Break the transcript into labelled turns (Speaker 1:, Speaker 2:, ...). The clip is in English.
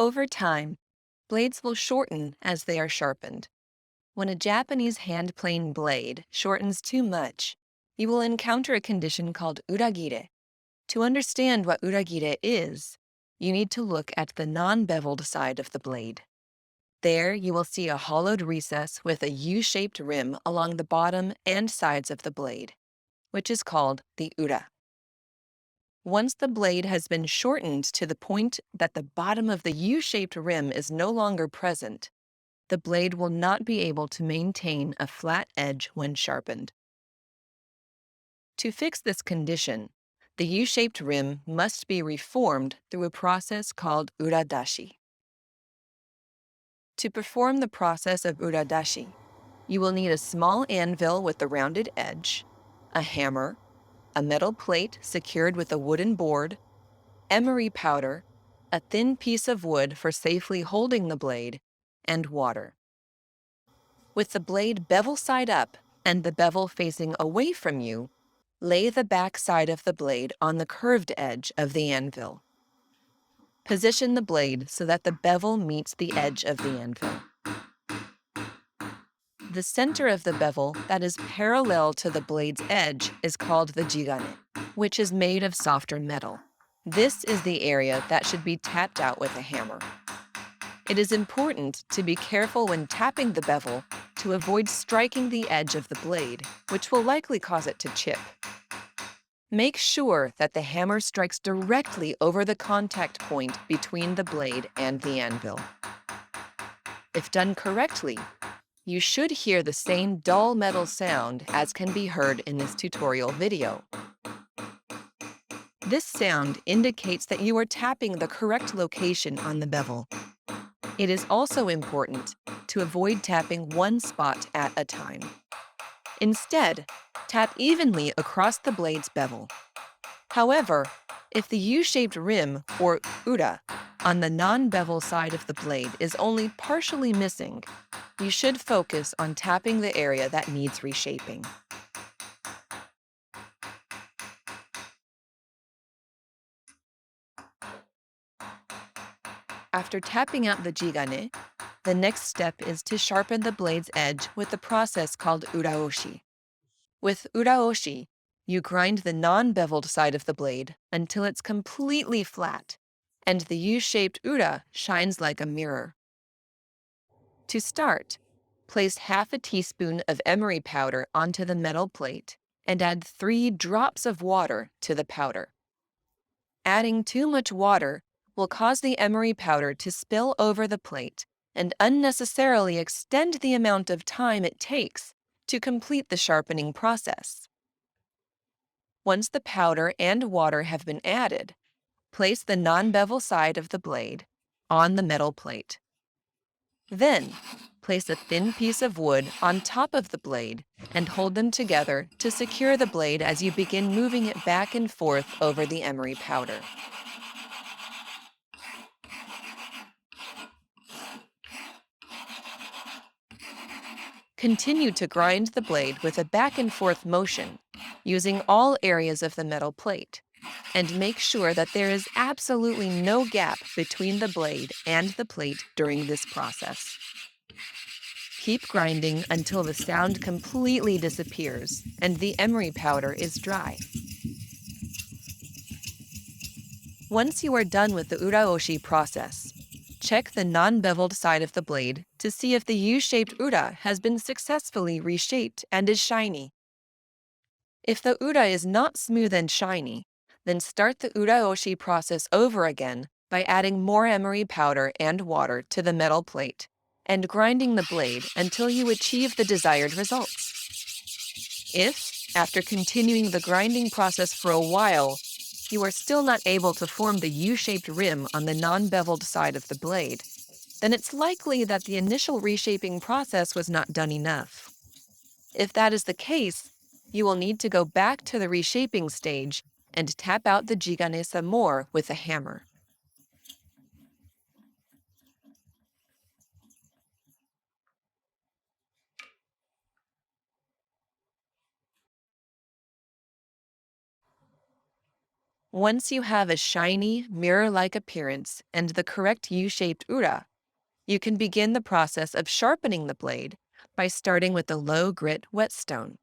Speaker 1: Over time, blades will shorten as they are sharpened. When a Japanese hand-plane blade shortens too much, you will encounter a condition called uragire. To understand what uragire is, you need to look at the non-beveled side of the blade. There, you will see a hollowed recess with a U-shaped rim along the bottom and sides of the blade, which is called the ura. Once the blade has been shortened to the point that the bottom of the U-shaped rim is no longer present, the blade will not be able to maintain a flat edge when sharpened. To fix this condition, the U-shaped rim must be reformed through a process called Ura-dashi. To perform the process of Ura-dashi, you will need a small anvil with a rounded edge, a hammer, a metal plate secured with a wooden board, emery powder, a thin piece of wood for safely holding the blade, and water. With the blade bevel side up and the bevel facing away from you, lay the back side of the blade on the curved edge of the anvil. Position the blade so that the bevel meets the edge of the anvil. The center of the bevel that is parallel to the blade's edge is called the jigane, which is made of softer metal. This is the area that should be tapped out with a hammer. It is important to be careful when tapping the bevel to avoid striking the edge of the blade, which will likely cause it to chip. Make sure that the hammer strikes directly over the contact point between the blade and the anvil. If done correctly, you should hear the same dull metal sound as can be heard in this tutorial video. This sound indicates that you are tapping the correct location on the bevel. It is also important to avoid tapping one spot at a time. Instead, tap evenly across the blade's bevel. However, if the U-shaped rim, or ura, on the non-bevel side of the blade is only partially missing, you should focus on tapping the area that needs reshaping. After tapping out the jigane, the next step is to sharpen the blade's edge with the process called Ura-oshi. With Ura-oshi, you grind the non-beveled side of the blade until it's completely flat, and the U-shaped ura shines like a mirror. To start, place half a teaspoon of emery powder onto the metal plate and add 3 drops of water to the powder. Adding too much water will cause the emery powder to spill over the plate and unnecessarily extend the amount of time it takes to complete the sharpening process. Once the powder and water have been added, place the non-bevel side of the blade on the metal plate. Then, place a thin piece of wood on top of the blade and hold them together to secure the blade as you begin moving it back and forth over the emery powder. Continue to grind the blade with a back and forth motion, using all areas of the metal plate, and make sure that there is absolutely no gap between the blade and the plate during this process. Keep grinding until the sound completely disappears and the emery powder is dry. Once you are done with the Ura-oshi process, check the non-beveled side of the blade to see if the U-shaped ura has been successfully reshaped and is shiny. If the ura is not smooth and shiny, then start the Ura-oshi process over again by adding more emery powder and water to the metal plate and grinding the blade until you achieve the desired results. If, after continuing the grinding process for a while, you are still not able to form the U-shaped rim on the non-beveled side of the blade, then it's likely that the initial reshaping process was not done enough. If that is the case, you will need to go back to the reshaping stage and tap out the jigane some more with a hammer. Once you have a shiny, mirror-like appearance and the correct U-shaped ura, you can begin the process of sharpening the blade by starting with a low-grit whetstone.